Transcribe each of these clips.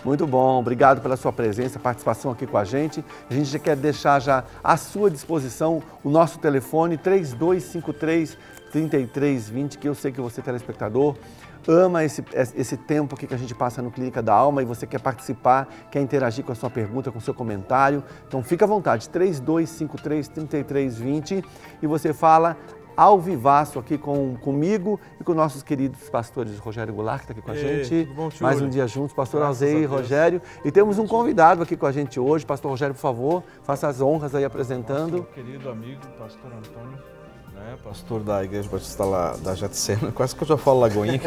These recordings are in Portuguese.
Muito bom, obrigado pela sua presença, participação aqui com a gente. A gente já quer deixar já à sua disposição o nosso telefone 3253-3320, que eu sei que você, telespectador, ama esse tempo aqui que a gente passa no Clínica da Alma e você quer participar, quer interagir com a sua pergunta, com o seu comentário. Então fica à vontade, 3253-3320 e você fala ao vivaço aqui comigo e com nossos queridos pastores Rogério Goulart, que está aqui com a gente. Tudo bom, tio? Mais um dia juntos, pastor Alzei e Rogério. E temos um convidado aqui com a gente hoje. Pastor Rogério, por favor, faça as honras aí apresentando. Nosso querido amigo, pastor Antônio, né? Pastor da Igreja Batista lá da Getsemane. Quase que eu já falo Lagoinha.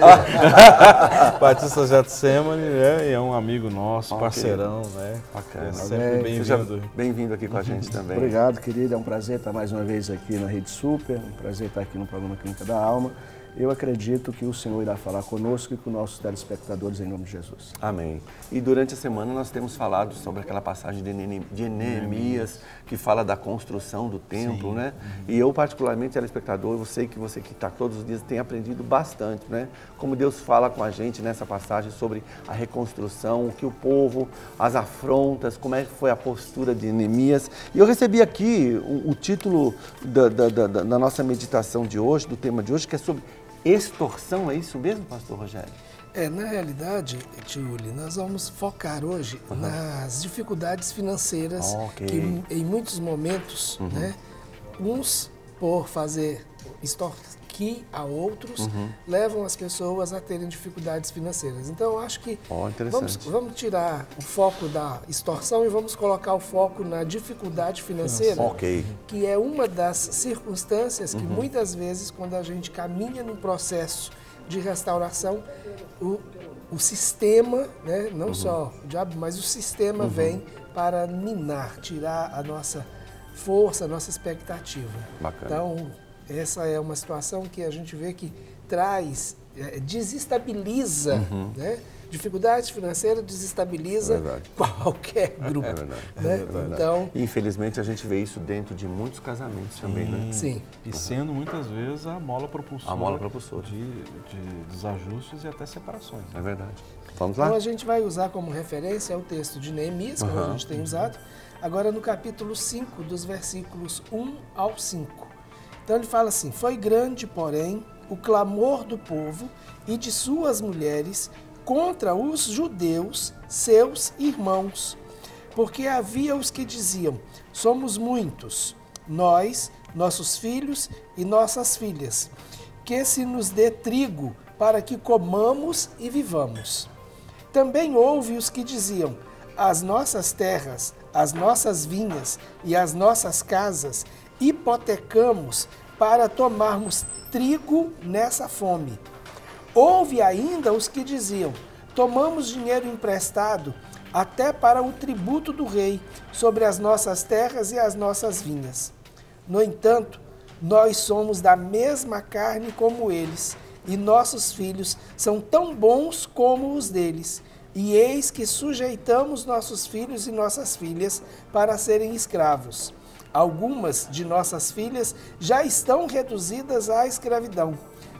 Batista Getsemane, né? E é um amigo nosso, parceirão, né? Bacana. É sempre bem-vindo. Bem-vindo aqui com a gente também. Obrigado, querido. É um prazer estar mais uma vez aqui na Rede Super, um prazer estar aqui no programa Clínica da Alma. Eu acredito que o Senhor irá falar conosco e com nossos telespectadores em nome de Jesus. Amém. E durante a semana nós temos falado sobre aquela passagem de Neemias, que fala da construção do templo, né? E eu, particularmente, telespectador, eu sei que você que está todos os dias tem aprendido bastante, né? Como Deus fala com a gente nessa passagem sobre a reconstrução, o que o povo, as afrontas, como é que foi a postura de Neemias. E eu recebi aqui o título da nossa meditação de hoje, do tema de hoje, que é sobre extorsão. É isso mesmo, pastor Rogério? Na realidade, tio Uli, nós vamos focar hoje nas dificuldades financeiras que em muitos momentos, né, uns por fazer extorquir a outros, levam as pessoas a terem dificuldades financeiras. Então, eu acho que vamos tirar o foco da extorsão e vamos colocar o foco na dificuldade financeira, que é uma das circunstâncias que muitas vezes, quando a gente caminha num processo de restauração, o sistema, né, não só o diabo, mas o sistema vem para minar, tirar a nossa força, a nossa expectativa. Bacana. Então, essa é uma situação que a gente vê que traz, desestabiliza, né? Dificuldade financeira desestabiliza qualquer grupo. Né? Então, infelizmente, a gente vê isso dentro de muitos casamentos também, né? Sim. E sendo muitas vezes a mola propulsora, de desajustes e até separações. É verdade. Vamos lá? Então, a gente vai usar como referência o texto de Neemias, como a gente tem usado, agora no capítulo 5, dos versículos 1 ao 5. Então ele fala assim: foi grande, porém, o clamor do povo e de suas mulheres contra os judeus, seus irmãos, porque havia os que diziam: somos muitos, nós, nossos filhos e nossas filhas, que se nos dê trigo para que comamos e vivamos. Também houve os que diziam: as nossas terras, as nossas vinhas e as nossas casas hipotecamos para tomarmos trigo nessa fome. Houve ainda os que diziam: tomamos dinheiro emprestado até para o tributo do rei sobre as nossas terras e as nossas vinhas. No entanto, nós somos da mesma carne como eles, e nossos filhos são tão bons como os deles. E eis que sujeitamos nossos filhos e nossas filhas para serem escravos. Algumas de nossas filhas já estão reduzidas à escravidão.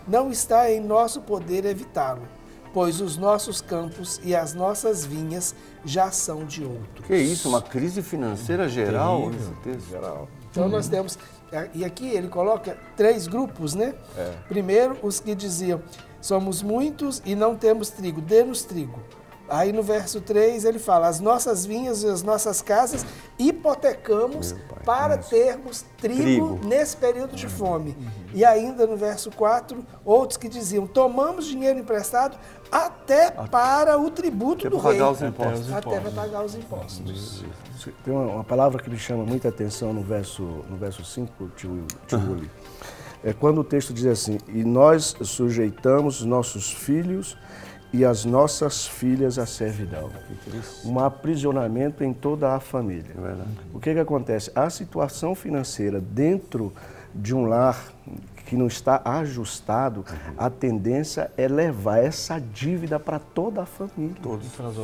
Não está em nosso poder evitá-lo, pois os nossos campos e as nossas vinhas já são de outros. Que isso, uma crise financeira geral? Geral. Então nós temos, e aqui ele coloca 3 grupos, né? Primeiro, os que diziam: somos muitos e não temos trigo, dê-nos trigo. Aí no verso 3 ele fala: as nossas vinhas e as nossas casas hipotecamos para termos trigo nesse período de fome. E ainda no verso 4, outros que diziam: tomamos dinheiro emprestado até para o tributo do rei. Até para pagar os impostos. Tem uma palavra que me chama muita atenção no verso 5, tio Uli. É quando o texto diz assim: e nós sujeitamos nossos filhos e as nossas filhas à servidão. Um aprisionamento em toda a família. O que acontece? A situação financeira dentro de um lar que não está ajustado, a tendência é levar essa dívida para toda a família. Para as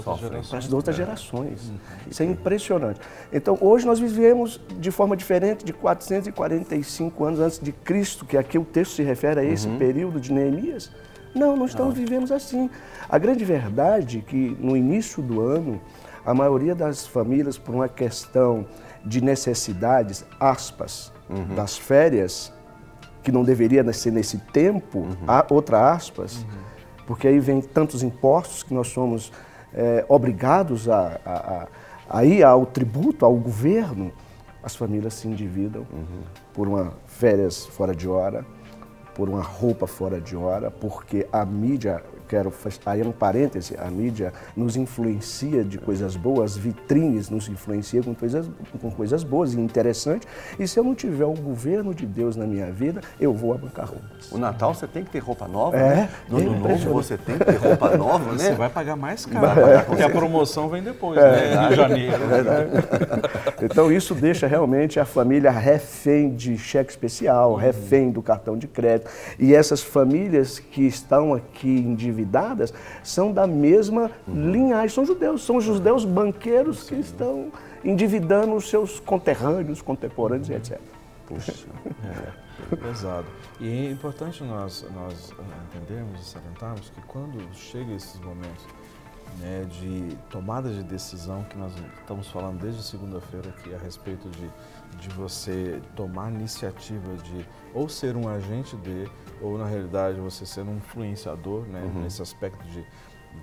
outras gerações. Isso é impressionante. Então, hoje nós vivemos de forma diferente de 445 anos antes de Cristo, que aqui o texto se refere a esse período de Neemias. Não, não estamos vivendo assim. A grande verdade é que no início do ano, a maioria das famílias, por uma questão de necessidades, aspas, das férias, que não deveria ser nesse tempo, outra aspas, porque aí vem tantos impostos que nós somos obrigados a ir ao tributo, ao governo, as famílias se endividam por uma férias fora de hora, por uma roupa fora de hora, porque a mídia, aí um parêntese, a mídia nos influencia de coisas boas, vitrines nos influencia com coisas boas e interessantes, e se eu não tiver o governo de Deus na minha vida, eu vou à bancarrota. O Natal você tem que ter roupa nova, né? No Ano Novo você tem que ter roupa nova, né? Você vai pagar mais caro, porque a promoção vem depois, né? Em janeiro. Então isso deixa realmente a família refém de cheque especial, refém do cartão de crédito. E essas famílias que estão aqui endividadas são da mesma linhagem, são os judeus banqueiros que estão endividando os seus conterrâneos, contemporâneos e etc. Puxa, pesado. E é importante nós entendermos e salientarmos que quando chega esses momentos, né, de tomada de decisão, que nós estamos falando desde segunda-feira aqui a respeito de você tomar iniciativa de ou ser um agente ou na realidade você ser um influenciador, né, nesse aspecto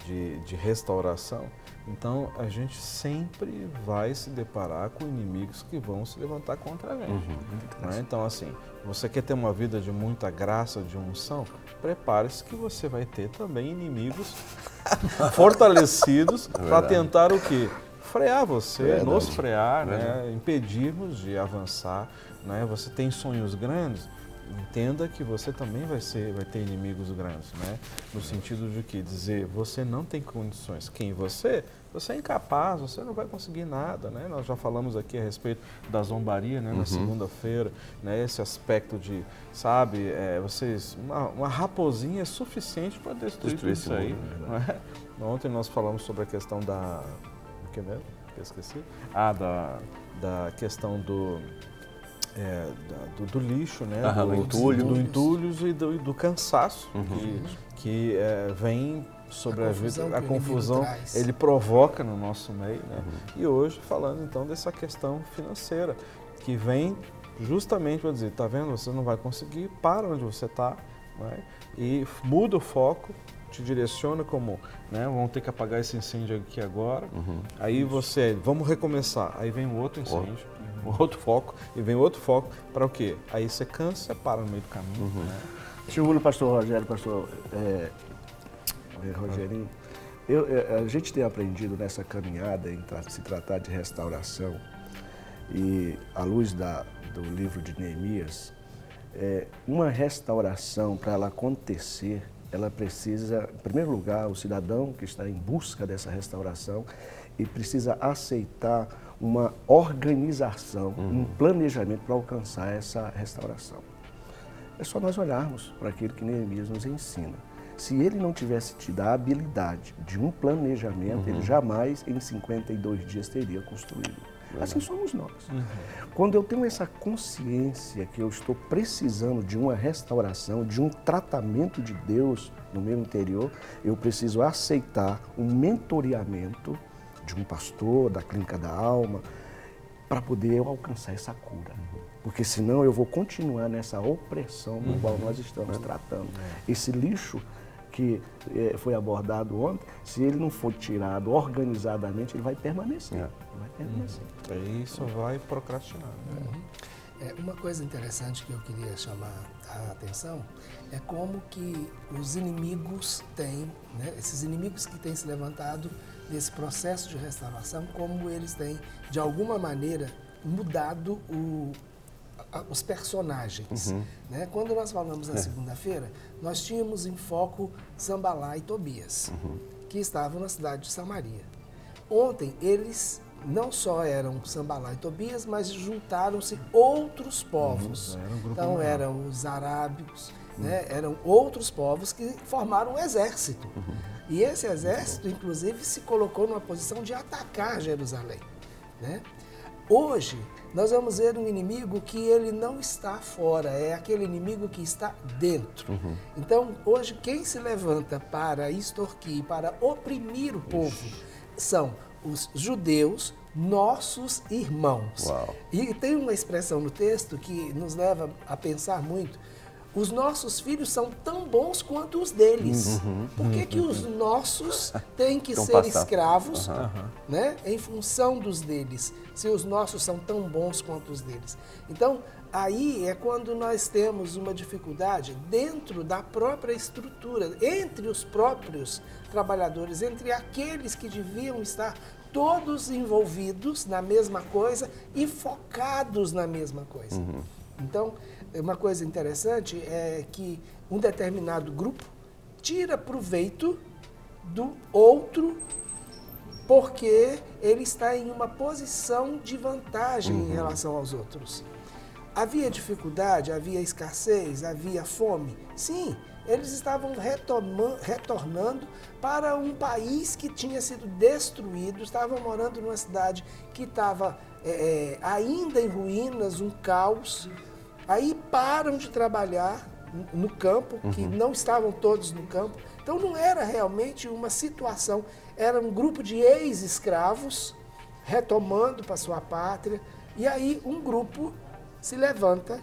de restauração. Então a gente sempre vai se deparar com inimigos que vão se levantar contra a gente. Né? Então assim, você quer ter uma vida de muita graça, de unção, prepare-se que você vai ter também inimigos fortalecidos para tentar o quê? Frear você, nos frear, né? Impedirmos de avançar. Né? Você tem sonhos grandes, entenda que você também vai ter inimigos grandes, né? No sentido de que dizer, você não tem condições. Quem você? Você é incapaz, você não vai conseguir nada, né? Nós já falamos aqui a respeito da zombaria, né? Na segunda-feira, né? Esse aspecto de, sabe, uma raposinha é suficiente para destruir isso aí. Não é? Ontem nós falamos sobre a questão o que mesmo? Eu esqueci. Da questão do lixo, né? Do entulhos e do cansaço que vem sobre a confusão, ele provoca no nosso meio. Né? E hoje falando então dessa questão financeira, que vem justamente para dizer, tá vendo, você não vai conseguir, para onde você está, né? E muda o foco, te direciona como, né, vamos ter que apagar esse incêndio aqui agora, aí vamos recomeçar, aí vem um outro incêndio, outro foco, e vem outro foco, para o quê? Aí você cansa, você para no meio do caminho. Né? Segundo o pastor Rogério, Rogerinho, a gente tem aprendido nessa caminhada em se tratar de restauração, e à luz do livro de Neemias, uma restauração, para ela acontecer, ela precisa, em primeiro lugar, o cidadão que está em busca dessa restauração, e precisa aceitar uma organização, um planejamento para alcançar essa restauração. É só nós olharmos para aquilo que Neemias nos ensina. Se ele não tivesse tido a habilidade de um planejamento, ele jamais em 52 dias teria construído. Assim somos nós. Quando eu tenho essa consciência que eu estou precisando de uma restauração, de um tratamento de Deus no meu interior, eu preciso aceitar um mentoreamento de um pastor, da Clínica da Alma, para poder eu alcançar essa cura. Porque senão eu vou continuar nessa opressão no qual nós estamos tratando. Esse lixo que foi abordado ontem, se ele não for tirado organizadamente, ele vai permanecer. E isso vai procrastinar. Uma coisa interessante que eu queria chamar a atenção é como que os inimigos têm, né, esses inimigos que têm se levantado nesse processo de restauração, como eles têm, de alguma maneira, mudado os personagens. Né? Quando nós falamos na segunda-feira, nós tínhamos em foco Sambalá e Tobias, que estavam na cidade de Samaria. Ontem, eles não só eram Sambalá e Tobias, mas juntaram-se outros povos. Então, eram os arábios, né? Eram outros povos que formaram um exército. E esse exército, inclusive, se colocou numa posição de atacar Jerusalém. Né? Hoje, nós vamos ver um inimigo que ele não está fora, é aquele inimigo que está dentro. Então, hoje, quem se levanta para extorquir, para oprimir o povo, são os judeus, nossos irmãos. Uau. E tem uma expressão no texto que nos leva a pensar muito. Os nossos filhos são tão bons quanto os deles. Por que os nossos têm que ser escravos, né, em função dos deles, se os nossos são tão bons quanto os deles? Então, aí é quando nós temos uma dificuldade dentro da própria estrutura, entre os próprios trabalhadores, entre aqueles que deviam estar todos envolvidos na mesma coisa e focados na mesma coisa. Então, uma coisa interessante é que um determinado grupo tira proveito do outro porque ele está em uma posição de vantagem em relação aos outros. Havia dificuldade, havia escassez, havia fome? Sim, eles estavam retornando para um país que tinha sido destruído, estavam morando numa cidade que estava ainda em ruínas, um caos. Aí param de trabalhar no campo, que não estavam todos no campo. Então não era realmente uma situação, era um grupo de ex-escravos retomando para sua pátria. E aí um grupo se levanta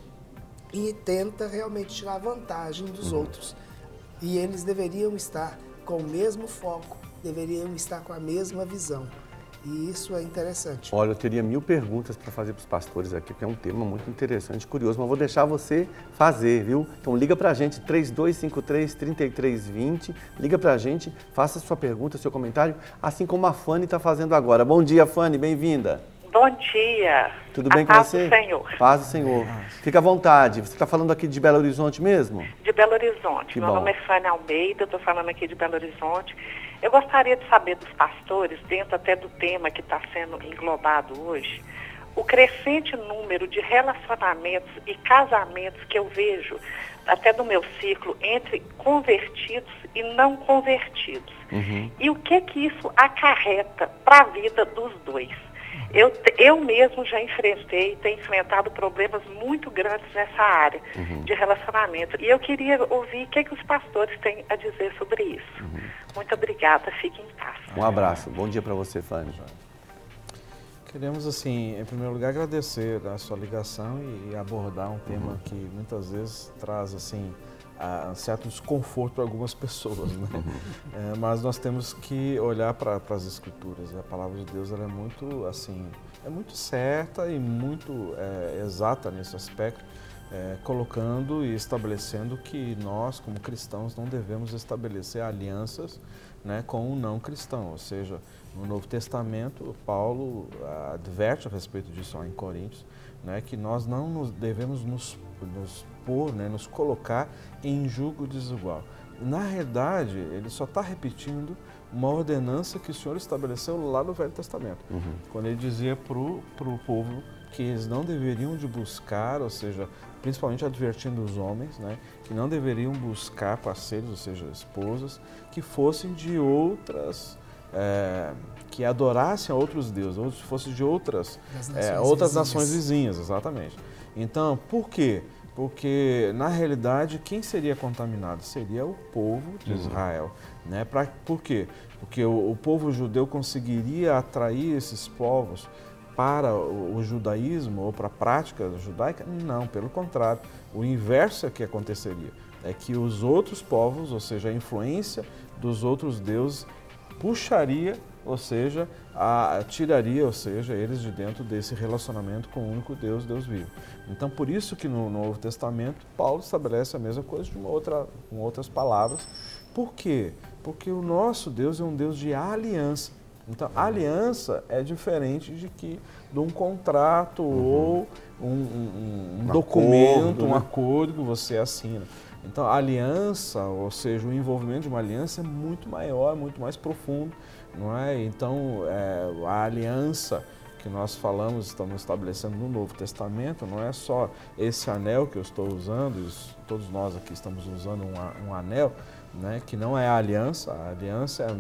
e tenta realmente tirar vantagem dos outros. E eles deveriam estar com o mesmo foco, deveriam estar com a mesma visão. E isso é interessante. Olha, eu teria 1000 perguntas para fazer para os pastores aqui, porque é um tema muito interessante, curioso, mas vou deixar você fazer, viu? Então liga para a gente, 3253-3320, liga para a gente, faça sua pergunta, seu comentário, assim como a Fanny está fazendo agora. Bom dia, Fanny, bem-vinda. Bom dia. Tudo bem com você? Paz do Senhor. Paz do Senhor. Fica à vontade. Você está falando aqui de Belo Horizonte mesmo? De Belo Horizonte. Meu nome é Fanny Almeida, estou falando aqui de Belo Horizonte. Eu gostaria de saber dos pastores, dentro até do tema que está sendo englobado hoje, o crescente número de relacionamentos e casamentos que eu vejo, até do meu ciclo, entre convertidos e não convertidos. E o que isso acarreta para a vida dos dois? Eu mesmo já tenho enfrentado problemas muito grandes nessa área de relacionamento. E eu queria ouvir o que os pastores têm a dizer sobre isso. Muito obrigada, fique em paz. Um abraço. Bom dia para você, Fanny. Queremos, assim, em primeiro lugar, agradecer a sua ligação e abordar um tema que muitas vezes traz, assim, um certo desconforto para algumas pessoas, né? Mas nós temos que olhar para as Escrituras. A palavra de Deus ela é muito, assim, é muito certa e muito exata nesse aspecto, colocando e estabelecendo que nós, como cristãos, não devemos estabelecer alianças, né, com o não cristão. Ou seja, no Novo Testamento, Paulo adverte a respeito disso lá em Coríntios, né, que nós não devemos nos pôr, né, nos colocar em julgo desigual. Na realidade, ele só está repetindo uma ordenança que o Senhor estabeleceu lá no Velho Testamento, quando ele dizia para o povo que eles não deveriam de buscar, ou seja, principalmente advertindo os homens, né, que não deveriam buscar parceiros, ou seja, esposas, que fossem de outras, que adorassem a outros deuses, ou fossem de outras nações vizinhas, exatamente. Então, por quê? Porque, na realidade, quem seria contaminado? Seria o povo de Israel. Né? Por quê? Porque o povo judeu conseguiria atrair esses povos para o judaísmo ou para a prática judaica? Não, pelo contrário. O inverso é que aconteceria. É que os outros povos, ou seja, a influência dos outros deuses, puxaria, ou seja, tiraria, ou seja, eles de dentro desse relacionamento com o único Deus, Deus vivo. Então, por isso que no Novo Testamento, Paulo estabelece a mesma coisa com outras palavras. Por quê? Porque o nosso Deus é um Deus de aliança. Então, aliança é diferente de um contrato ou um documento, um acordo que você assina. Então, a aliança, ou seja, o envolvimento de uma aliança é muito maior, muito mais profundo, não é? Então, a aliança que nós estamos estabelecendo no Novo Testamento, não é só esse anel que eu estou usando, todos nós aqui estamos usando um anel, né, que não é a aliança é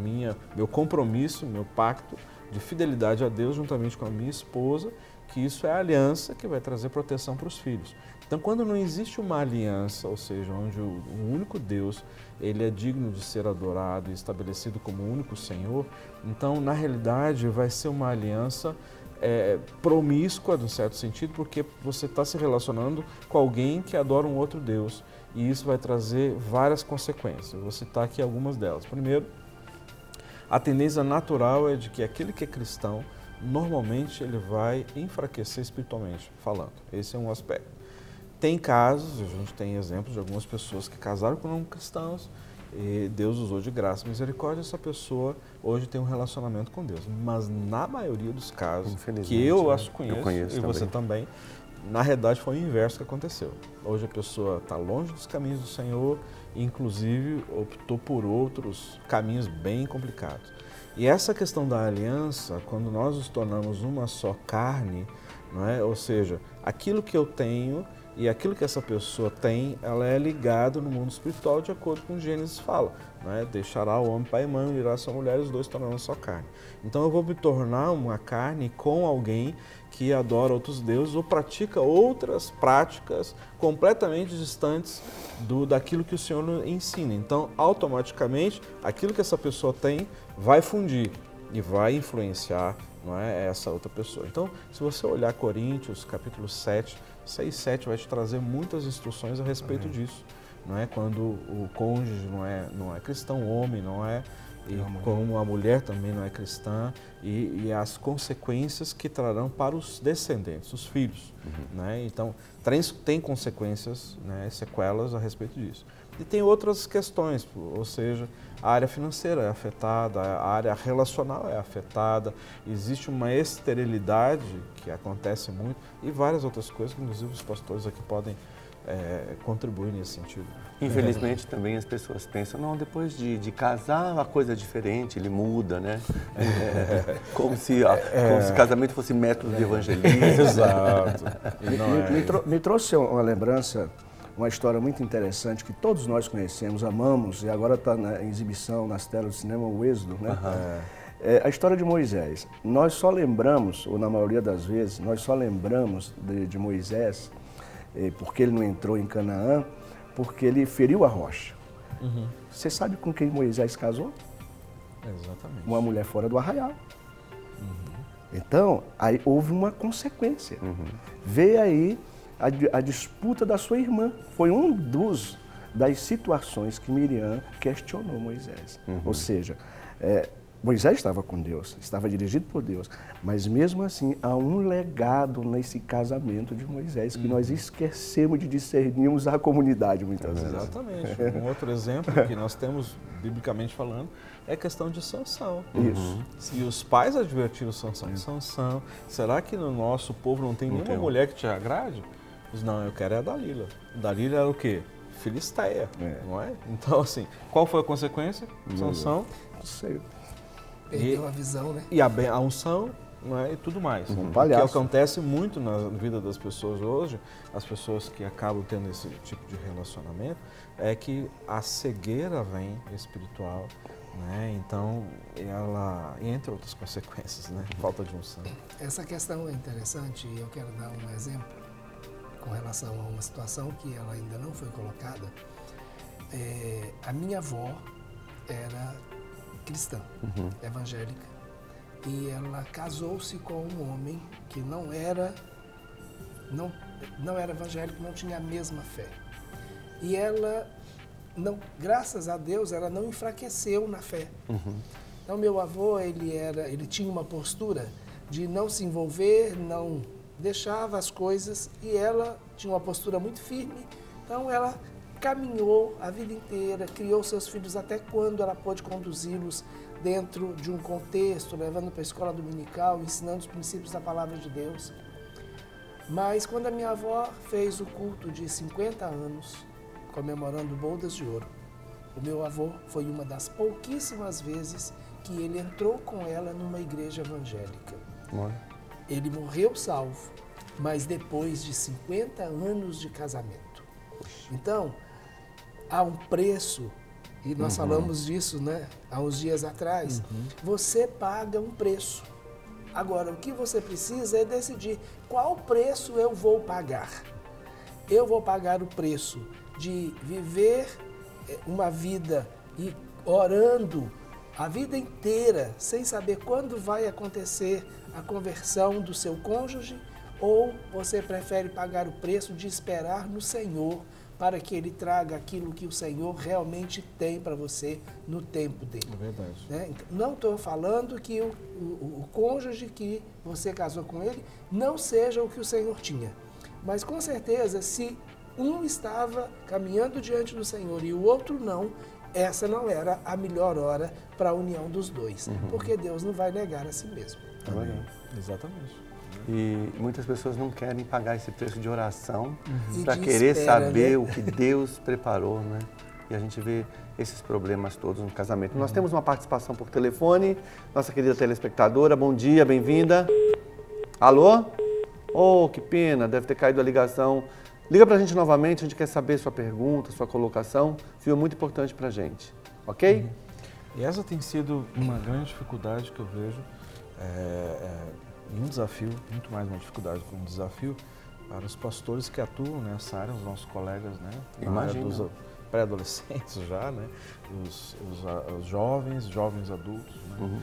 meu compromisso, meu pacto de fidelidade a Deus juntamente com a minha esposa que isso é a aliança que vai trazer proteção para os filhos. Então, quando não existe uma aliança, ou seja, onde o único Deus, ele é digno de ser adorado e estabelecido como o único Senhor, então, na realidade, vai ser uma aliança promíscua, num certo sentido, porque você está se relacionando com alguém que adora um outro Deus. E isso vai trazer várias consequências. Eu vou citar aqui algumas delas. Primeiro, a tendência natural é de que aquele que é cristão, normalmente ele vai enfraquecer espiritualmente falando. Esse é um aspecto. Tem casos, a gente tem exemplos de algumas pessoas que casaram com não cristãos e Deus usou de graça e misericórdia, essa pessoa hoje tem um relacionamento com Deus. Mas na maioria dos casos, que eu as conheço e você também, na realidade foi o inverso que aconteceu. Hoje a pessoa está longe dos caminhos do Senhor e inclusive optou por outros caminhos bem complicados. E essa questão da aliança, quando nós nos tornamos uma só carne, não é? Ou seja, aquilo que eu tenho e aquilo que essa pessoa tem, ela é ligada no mundo espiritual de acordo com o Gênesis fala. Não é? Deixará o homem pai e mãe, unirá sua mulher e os dois tornarão só carne. Então eu vou me tornar uma carne com alguém que adora outros deuses ou pratica outras práticas completamente distantes daquilo que o Senhor ensina. Então, automaticamente, aquilo que essa pessoa tem vai fundir e vai influenciar, não é, essa outra pessoa. Então, se você olhar Coríntios, capítulo 7, 6 e 7 vai te trazer muitas instruções a respeito disso. Não é? Quando o cônjuge não é cristão, o homem não é, e como a mulher também não é cristã, e as consequências que trarão para os descendentes, os filhos. Né? Então, tem consequências, né, sequelas a respeito disso. E tem outras questões, ou seja, a área financeira é afetada, a área relacional é afetada, existe uma esterilidade que acontece muito e várias outras coisas que, inclusive, os pastores aqui podem contribuir nesse sentido. Infelizmente também as pessoas pensam, não, depois de casar a coisa é diferente, ele muda, né? Como se casamento fosse método de evangelismo. Exato. Me trouxe uma lembrança, uma história muito interessante que todos nós conhecemos, amamos, e agora está em exibição nas telas do cinema, o Êxodo, né? A história de Moisés. Nós só lembramos, ou na maioria das vezes, nós só lembramos de Moisés porque ele não entrou em Canaã, porque ele feriu a rocha. Você sabe com quem Moisés casou? Exatamente. Uma mulher fora do arraial. Então, aí houve uma consequência. Veio aí a disputa da sua irmã. Foi das situações que Miriam questionou Moisés. Ou seja, Moisés estava com Deus, estava dirigido por Deus, mas mesmo assim há um legado nesse casamento de Moisés que nós esquecemos de discernirmos a comunidade muitas vezes. Exatamente. Um outro exemplo que nós temos, biblicamente falando, é a questão de Sansão. Isso. E os pais advertiram Sansão. Sansão, será que no nosso povo não tem nenhuma mulher que te agrade? Diz, não, eu quero é a Dalila. Dalila era o quê? Filisteia, não é? Então, assim, qual foi a consequência? Sansão? Não sei. Perdeu a visão, né? E a unção, não é? E tudo mais. O que acontece muito na vida das pessoas hoje, as pessoas que acabam tendo esse tipo de relacionamento, é que a cegueira vem espiritual, né? Então, ela, entre outras consequências, né? Falta de unção. Essa questão é interessante e eu quero dar um exemplo com relação a uma situação que ela ainda não foi colocada. A minha avó era cristã, evangélica, e ela casou-se com um homem que não era evangélico, não tinha a mesma fé. E ela, graças a Deus, ela não enfraqueceu na fé. Então, meu avô, ele tinha uma postura de não se envolver, não deixava as coisas, e ela tinha uma postura muito firme. Então, ela caminhou a vida inteira, criou seus filhos até quando ela pôde conduzi-los dentro de um contexto, levando para a escola dominical, ensinando os princípios da palavra de Deus. Mas quando a minha avó fez o culto de 50 anos, comemorando bodas de ouro, o meu avô foi uma das pouquíssimas vezes que ele entrou com ela numa igreja evangélica. Ele morreu salvo, mas depois de 50 anos de casamento. Então, há um preço, e nós falamos disso, né, há uns dias atrás. Você paga um preço. Agora, o que você precisa é decidir qual preço eu vou pagar. Eu vou pagar o preço de viver uma vida e orando a vida inteira, sem saber quando vai acontecer a conversão do seu cônjuge, ou você prefere pagar o preço de esperar no Senhor para que Ele traga aquilo que o Senhor realmente tem para você no tempo dele. É verdade. Né? Não estou falando que o cônjuge que você casou com ele não seja o que o Senhor tinha. Mas com certeza, se um estava caminhando diante do Senhor e o outro não, essa não era a melhor hora para a união dos dois. Porque Deus não vai negar a si mesmo. Exatamente. E muitas pessoas não querem pagar esse preço de oração para de querer espera, saber né? o que Deus preparou, né? E a gente vê esses problemas todos no casamento. Nós temos uma participação por telefone, nossa querida telespectadora, bom dia, bem-vinda. Alô? Oh, que pena, deve ter caído a ligação. Liga pra gente novamente, a gente quer saber sua pergunta, sua colocação, é muito importante pra gente, ok? E essa tem sido uma grande dificuldade que eu vejo, e um desafio, muito mais uma dificuldade que um desafio para os pastores que atuam nessa área, os nossos colegas, né? Na área dos pré-adolescentes já, né? Os jovens adultos, né?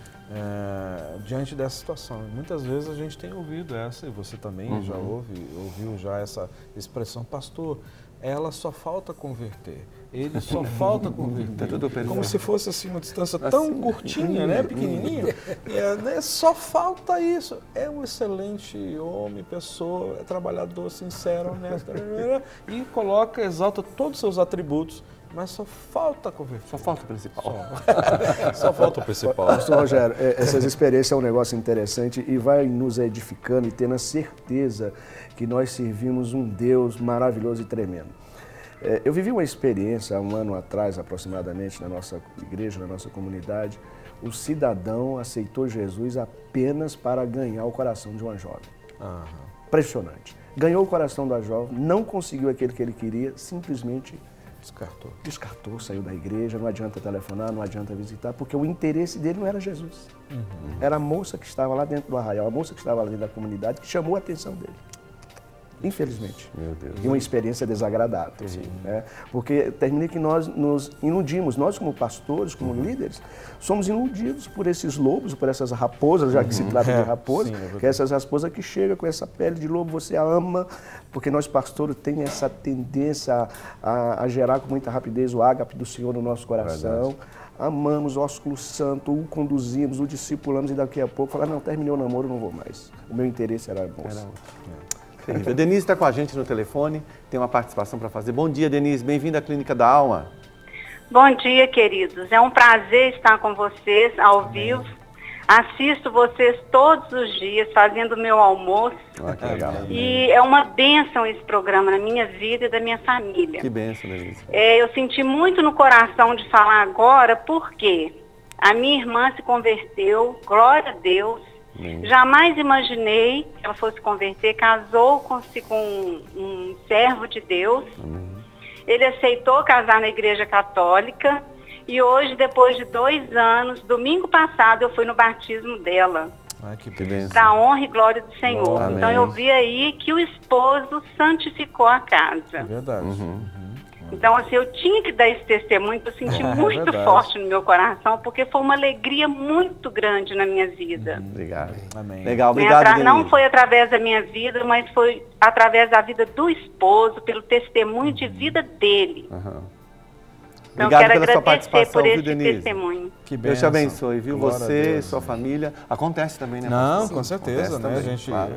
Diante dessa situação. Muitas vezes a gente tem ouvido essa, e você também já ouviu já essa expressão, pastor, ela só falta converter. Ele só falta converter. Como se fosse assim uma distância tão curtinha, né, pequenininha. Né, só falta isso. É um excelente homem, pessoa, é trabalhador, sincero, honesto, e coloca, exalta todos os seus atributos, mas só falta converter. Só falta o principal. Só falta o principal. Pastor Rogério, essas experiências é um negócio interessante e vai nos edificando e tendo a certeza que nós servimos um Deus maravilhoso e tremendo. Eu vivi uma experiência há um ano atrás, aproximadamente, na nossa igreja, na nossa comunidade. O cidadão aceitou Jesus apenas para ganhar o coração de uma jovem. Impressionante. Ganhou o coração da jovem, não conseguiu aquele que ele queria, simplesmente descartou, saiu da igreja, não adianta telefonar, não adianta visitar, porque o interesse dele não era Jesus. Era a moça que estava lá dentro do arraial, a moça que estava lá dentro da comunidade, que chamou a atenção dele. Infelizmente. Meu Deus. E uma experiência desagradável. Né? Porque termina que nós nos iludimos, nós como pastores, como líderes, somos iludidos por esses lobos, por essas raposas, já que se trata de raposa, que é essas raposas que chegam com essa pele de lobo, você a ama, porque nós pastores temos essa tendência a gerar com muita rapidez o ágape do Senhor no nosso coração. Amamos o ósculo santo, o conduzimos, o discipulamos e daqui a pouco falar, não, terminei o namoro, não vou mais. O meu interesse era moça. A Denise está com a gente no telefone, tem uma participação para fazer. Bom dia, Denise, bem-vinda à Clínica da Alma. Bom dia, queridos. É um prazer estar com vocês ao vivo. Assisto vocês todos os dias fazendo o meu almoço. Que legal. E é uma bênção esse programa na minha vida e da minha família. Que bênção, Denise. Eu senti muito no coração de falar agora porque a minha irmã se converteu, glória a Deus. Jamais imaginei que ela fosse converter, casou-se com um servo de Deus. Ele aceitou casar na Igreja Católica e hoje, depois de 2 anos, domingo passado, eu fui no batismo dela. Que bênção. Para a honra e glória do Senhor. Amém. Então eu vi aí que o esposo santificou a casa. É verdade. Então, assim, eu tinha que dar esse testemunho, que eu senti muito forte no meu coração, porque foi uma alegria muito grande na minha vida. Obrigado. Amém. Legal, obrigado, Denise. Não foi através da minha vida, mas foi através da vida do esposo, pelo testemunho de vida dele. Então, Obrigado quero pela sua agradecer participação, por esse viu, Denise? testemunho. Que Deus te bênção. abençoe, viu? Glória a Você, Deus, sua família. Acontece também, né? Não, pastor? com certeza, Acontece né? também, A gente, claro.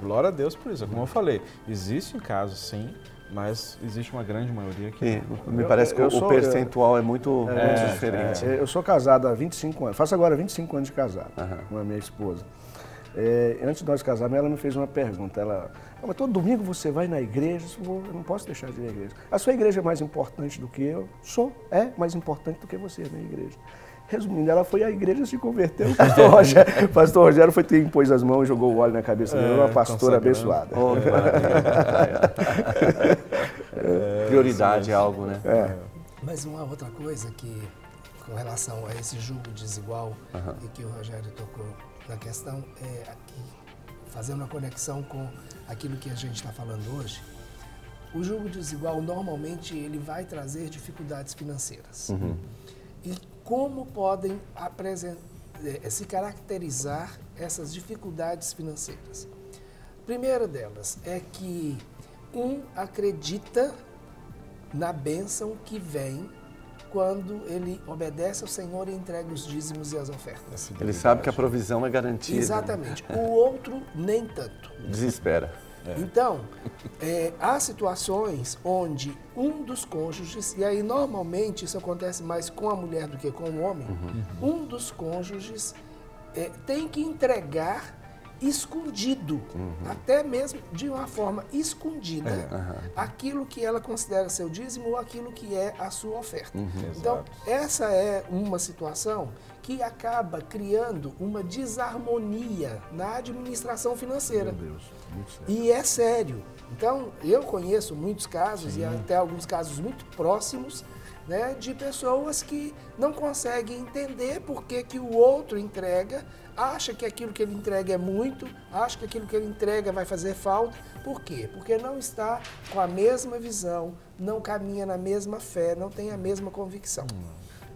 glória a Deus por isso. Como eu falei, existem casos, sim, mas existe uma grande maioria que Me parece que o percentual é muito diferente. Eu sou casado há 25 anos, faço agora 25 anos de casado com a minha esposa. Antes de nós casarmos, ela me fez uma pergunta. Ela, mas todo domingo você vai na igreja? Eu não posso deixar de ir à igreja. A sua igreja é mais importante do que eu? É mais importante do que você, a minha igreja. Resumindo, ela foi à igreja, se converteu. O pastor Rogério foi quem pôs as mãos e jogou o óleo na cabeça dela. Uma pastora abençoada. Oh, que maravilha. Prioridade é algo, né? Mas uma outra coisa que com relação a esse julgo desigual e que o Rogério tocou na questão, aqui, fazendo uma conexão com aquilo que a gente está falando hoje, o julgo desigual normalmente ele vai trazer dificuldades financeiras. E como podem se caracterizar essas dificuldades financeiras? A primeira delas é que um acredita na bênção que vem quando ele obedece ao Senhor e entrega os dízimos e as ofertas. Ele sabe que a provisão é garantida. Exatamente. O outro, nem tanto. Desespera. Então, há situações onde um dos cônjuges, e aí normalmente isso acontece mais com a mulher do que com o homem, um dos cônjuges tem que entregar escondido, até mesmo de uma forma escondida, aquilo que ela considera seu dízimo ou aquilo que é a sua oferta. Então, essa é uma situação que acaba criando uma desarmonia na administração financeira. Meu Deus, muito sério. E é sério. Então, eu conheço muitos casos, e até alguns casos muito próximos, né, de pessoas que não conseguem entender por que que o outro entrega, acha que aquilo que ele entrega é muito, acha que aquilo que ele entrega vai fazer falta. Por quê? Porque não está com a mesma visão, não caminha na mesma fé, não tem a mesma convicção.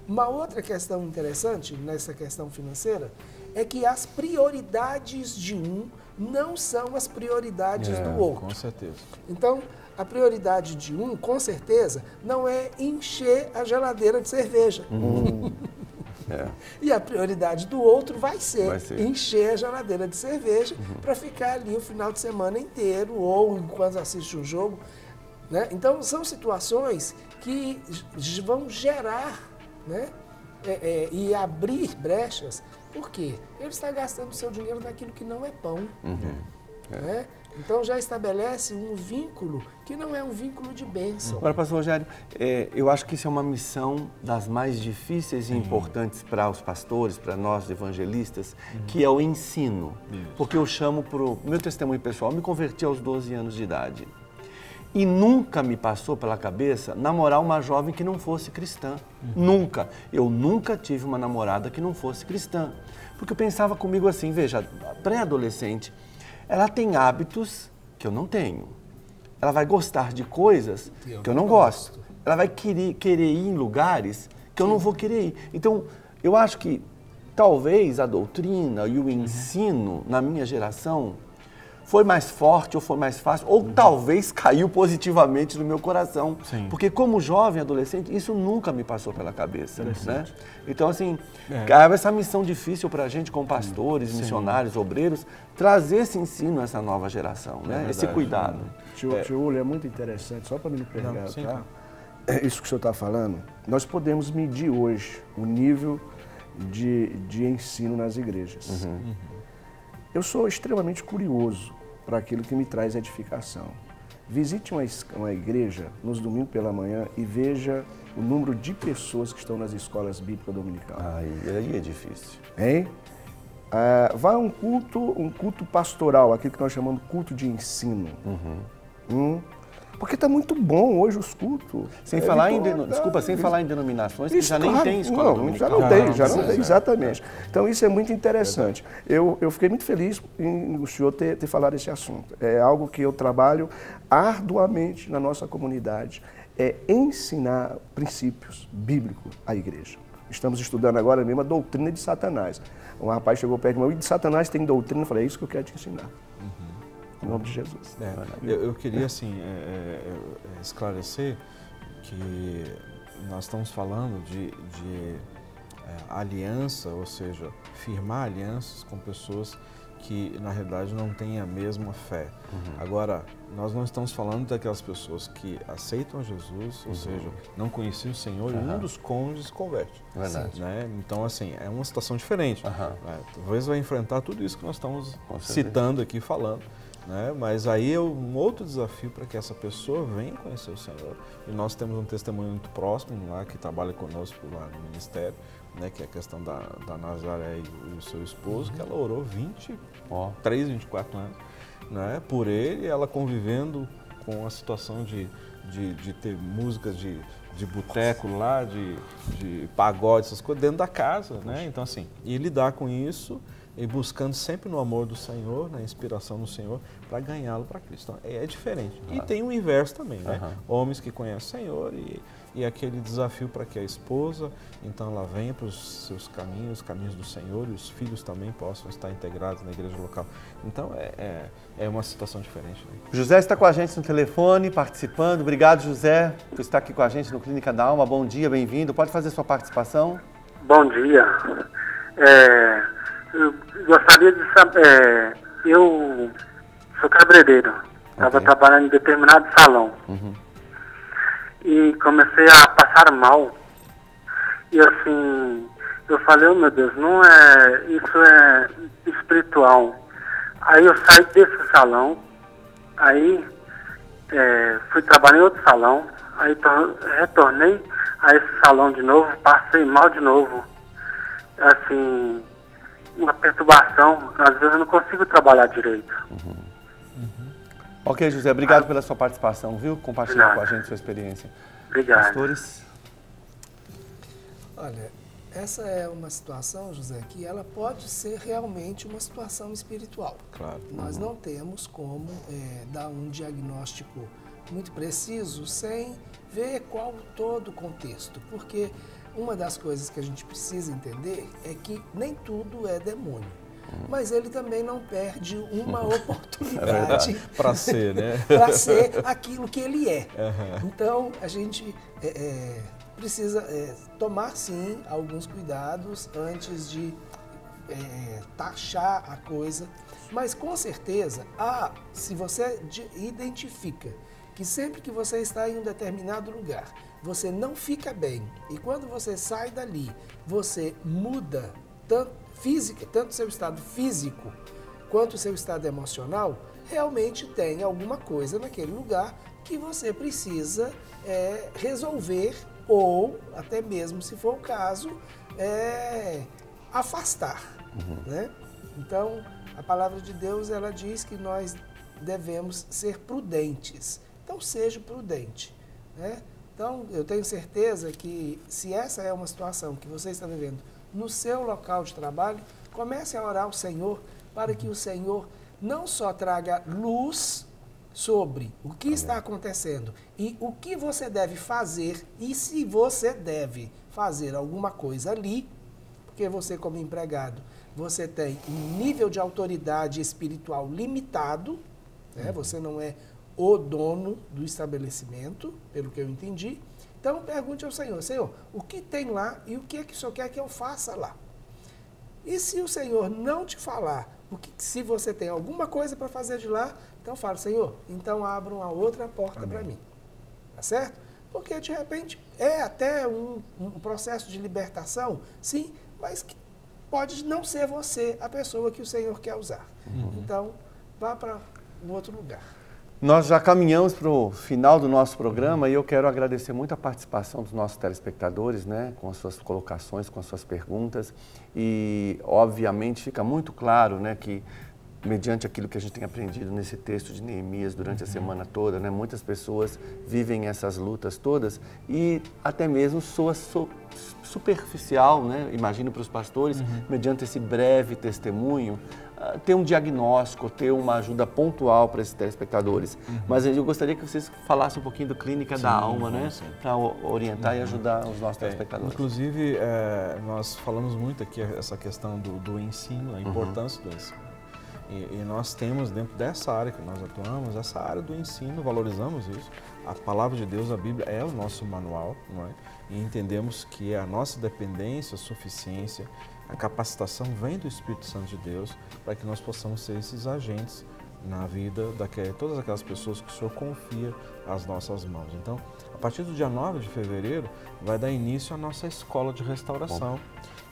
Uma outra questão interessante nessa questão financeira é que as prioridades de um não são as prioridades do outro. Com certeza. Então, a prioridade de um, com certeza, não é encher a geladeira de cerveja. E a prioridade do outro vai ser encher a geladeira de cerveja para ficar ali o final de semana inteiro ou enquanto assiste um jogo. Né? Então, são situações que vão gerar, né? E abrir brechas. Por quê? Ele está gastando o seu dinheiro naquilo que não é pão. Né? Então já estabelece um vínculo que não é um vínculo de bênção. Agora, pastor Rogério, eu acho que isso é uma missão das mais difíceis e importantes para os pastores, para nós evangelistas, que é o ensino. Porque eu chamo para o meu testemunho pessoal, eu me converti aos 12 anos de idade. E nunca me passou pela cabeça namorar uma jovem que não fosse cristã. Nunca. Eu nunca tive uma namorada que não fosse cristã. Porque eu pensava comigo assim, veja, pré-adolescente, ela tem hábitos que eu não tenho. Ela vai gostar de coisas que eu não gosto. Ela vai querer ir em lugares que eu não vou querer ir. Então, eu acho que talvez a doutrina e o ensino na minha geração foi mais forte ou foi mais fácil, ou talvez caiu positivamente no meu coração. Porque como jovem, adolescente, isso nunca me passou pela cabeça. Né? Então, assim, essa missão difícil para a gente, como pastores, missionários, obreiros, trazer esse ensino a essa nova geração, né? Esse cuidado. Tio Uli, é muito interessante, só para me pegar, tá? Isso que o senhor está falando, nós podemos medir hoje o nível de ensino nas igrejas. Eu sou extremamente curioso para aquilo que me traz edificação. Visite uma igreja nos domingos pela manhã e veja o número de pessoas que estão nas escolas bíblicas dominicais. Aí é difícil. Hein? Vai a um culto pastoral, aquilo que nós chamamos de culto de ensino. Porque está muito bom hoje os cultos. Sem falar em denominações que já nem tem escola dominical. Já não tem, exatamente. Então isso é muito interessante. Eu fiquei muito feliz em o senhor ter falado esse assunto. É algo que eu trabalho arduamente na nossa comunidade, é ensinar princípios bíblicos à igreja. Estamos estudando agora mesmo a doutrina de Satanás. Um rapaz chegou perto de mim, e de Satanás tem doutrina? Eu falei, é isso que eu quero te ensinar. Em nome de Jesus. Eu queria, assim, esclarecer que nós estamos falando de aliança, ou seja, firmar alianças com pessoas que, na realidade, não têm a mesma fé. Agora, nós não estamos falando daquelas pessoas que aceitam Jesus, ou seja, não conheciam o Senhor e um dos cônjuges se converte. Verdade. Né? Então, assim, é uma situação diferente. Talvez vai enfrentar tudo isso que nós estamos citando aqui, falando. Né? Mas aí é um outro desafio para que essa pessoa venha conhecer o Senhor. E nós temos um testemunho muito próximo lá, que trabalha conosco lá no ministério, né? Que é a questão da Nazaré e o seu esposo, que ela orou 23, 24 anos, né? Por ele, ela convivendo com a situação de de ter músicas de boteco lá, de pagode, essas coisas, dentro da casa, né? Então, assim, e lidar com isso e buscando sempre no amor do Senhor, na inspiração do Senhor, para ganhá-lo para Cristo. Então, é diferente. E tem o inverso também, né? Homens que conhecem o Senhor e aquele desafio para que a esposa, então, ela venha para os seus caminhos, os caminhos do Senhor, e os filhos também possam estar integrados na igreja local. Então, é uma situação diferente. Né? José está com a gente no telefone, participando. Obrigado, José, por estar aqui com a gente no Clínica da Alma. Bom dia, bem-vindo. Pode fazer sua participação? Bom dia. Eu gostaria de saber, eu sou cabeleireiro, estava trabalhando em determinado salão e comecei a passar mal e assim, eu falei, oh meu Deus, não é, isso é espiritual. Aí eu saí desse salão, aí fui trabalhar em outro salão, aí retornei a esse salão de novo, passei mal de novo, assim, uma perturbação, às vezes eu não consigo trabalhar direito. Ok, José, obrigado pela sua participação, viu? Compartilhar com a gente sua experiência. Obrigado. Pastores? Olha, essa é uma situação, José, que ela pode ser realmente uma situação espiritual. Claro. Nós não temos como dar um diagnóstico muito preciso sem ver qual todo o contexto, porque uma das coisas que a gente precisa entender é que nem tudo é demônio, mas ele também não perde uma oportunidade para ser, né? para ser aquilo que ele é. Então, a gente precisa tomar, sim, alguns cuidados antes de taxar a coisa, mas com certeza, se você identifica que sempre que você está em um determinado lugar, você não fica bem, e quando você sai dali, você muda tanto o seu estado físico quanto o seu estado emocional, realmente tem alguma coisa naquele lugar que você precisa resolver ou, até mesmo se for o caso, afastar. Né? Então, a palavra de Deus, ela diz que nós devemos ser prudentes. Então, seja prudente. Né? Então, eu tenho certeza que se essa é uma situação que você está vivendo no seu local de trabalho, comece a orar ao Senhor para que o Senhor não só traga luz sobre o que está acontecendo e o que você deve fazer e se você deve fazer alguma coisa ali, porque você como empregado, você tem um nível de autoridade espiritual limitado, né? Você não é o dono do estabelecimento, pelo que eu entendi. Então, pergunte ao Senhor, Senhor, o que tem lá e o que é que o Senhor quer que eu faça lá? E se o Senhor não te falar, se você tem alguma coisa para fazer de lá, então fala, Senhor, então abra uma outra porta para mim. Tá certo? Porque, de repente, é até um processo de libertação, sim, mas que pode não ser você a pessoa que o Senhor quer usar. Então, vá para um outro lugar. Nós já caminhamos para o final do nosso programa e eu quero agradecer muito a participação dos nossos telespectadores, né, com as suas colocações, com as suas perguntas. E, obviamente, fica muito claro, né, que, mediante aquilo que a gente tem aprendido nesse texto de Neemias durante a semana toda, né, muitas pessoas vivem essas lutas todas e até mesmo soa superficial, né, imagino para os pastores, mediante esse breve testemunho, ter um diagnóstico, ter uma ajuda pontual para esses telespectadores. Mas eu gostaria que vocês falassem um pouquinho do Clínica da Alma, né? Para orientar e ajudar os nossos telespectadores. Inclusive, nós falamos muito aqui essa questão do ensino, a importância do ensino. E nós temos dentro dessa área que nós atuamos, essa área do ensino, valorizamos isso. A palavra de Deus, a Bíblia, é o nosso manual, não é? E entendemos que a nossa dependência, a suficiência, a capacitação vem do Espírito Santo de Deus para que nós possamos ser esses agentes na vida de todas aquelas pessoas que o Senhor confia às nossas mãos. Então, a partir do dia 9 de fevereiro, vai dar início a nossa escola de restauração,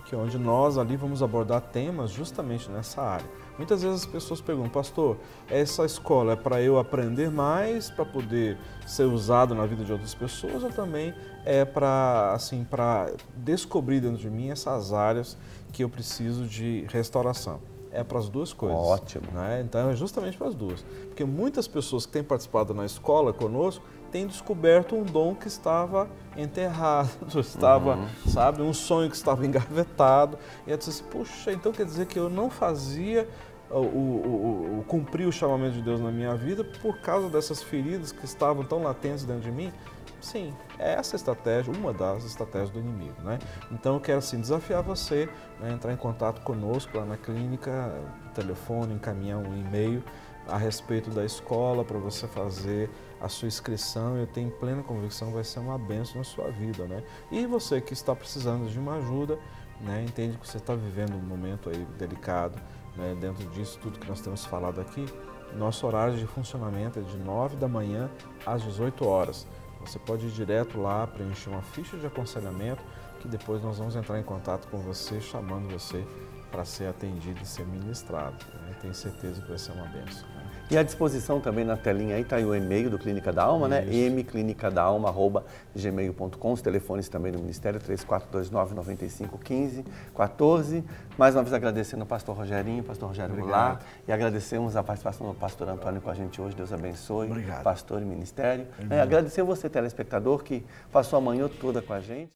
que é onde nós ali vamos abordar temas justamente nessa área. Muitas vezes as pessoas perguntam, pastor, essa escola é para eu aprender mais, para poder ser usado na vida de outras pessoas, ou também é para descobrir dentro de mim essas áreas que eu preciso de restauração? É para as duas coisas. Ótimo. Né? Então é justamente para as duas. Porque muitas pessoas que têm participado na escola conosco tem descoberto um dom que estava enterrado, estava, sabe, um sonho que estava engavetado. E ela disse assim, puxa, então quer dizer que eu não fazia cumprir o chamamento de Deus na minha vida por causa dessas feridas que estavam tão latentes dentro de mim? Sim, é essa estratégia, uma das estratégias do inimigo, né? Então eu quero assim desafiar você, né, entrar em contato conosco lá na clínica, telefone, encaminhar um e-mail a respeito da escola para você fazer a sua inscrição. Eu tenho plena convicção que vai ser uma bênção na sua vida, né? E você que está precisando de uma ajuda, né, entende que você está vivendo um momento aí delicado, né, dentro disso tudo que nós temos falado aqui, nosso horário de funcionamento é de 9 da manhã às 18 horas. Você pode ir direto lá, preencher uma ficha de aconselhamento, que depois nós vamos entrar em contato com você, chamando você para ser atendido e ser ministrado. Né? Tenho certeza que vai ser uma bênção. Né? E à disposição também na telinha aí está o e-mail do Clínica da Alma, né? mclinicadaalma@gmail.com, os telefones também do Ministério, 3429-9515-14. Mais uma vez agradecendo ao pastor Rogerinho, pastor Rogério Goulart, e agradecemos a participação do pastor Antônio com a gente hoje. Deus abençoe, obrigado. Pastor e Ministério. Agradecer você, telespectador, que passou a manhã toda com a gente.